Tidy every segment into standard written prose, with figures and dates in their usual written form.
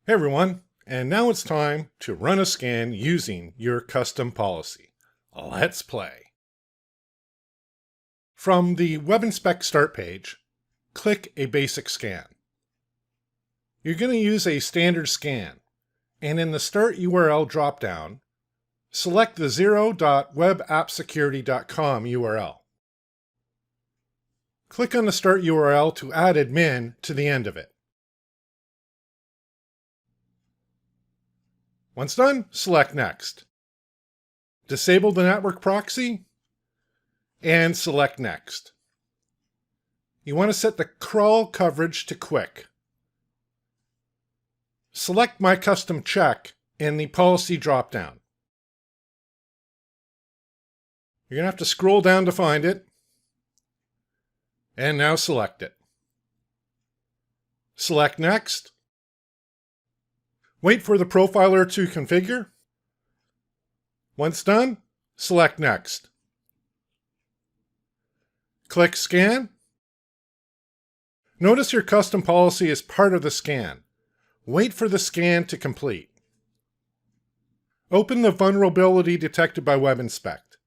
Hey everyone, and now it's time to run a scan using your custom policy. Let's play. From the WebInspect start page, click a basic scan. You're going to use a standard scan, and in the Start URL dropdown, select the 0.webappsecurity.com URL. Click on the Start URL to add admin to the end of it. Once done, select Next. Disable the network proxy and select Next. You want to set the crawl coverage to Quick. Select My Custom Check in the Policy dropdown. You're going to have to scroll down to find it, and now select it. Select Next. Wait for the profiler to configure. Once done, select Next. Click Scan. Notice your custom policy is part of the scan. Wait for the scan to complete. Open the vulnerability detected by WebInspect.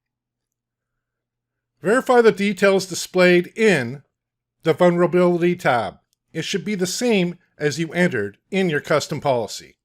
Verify the details displayed in the Vulnerability tab. It should be the same as you entered in your custom policy.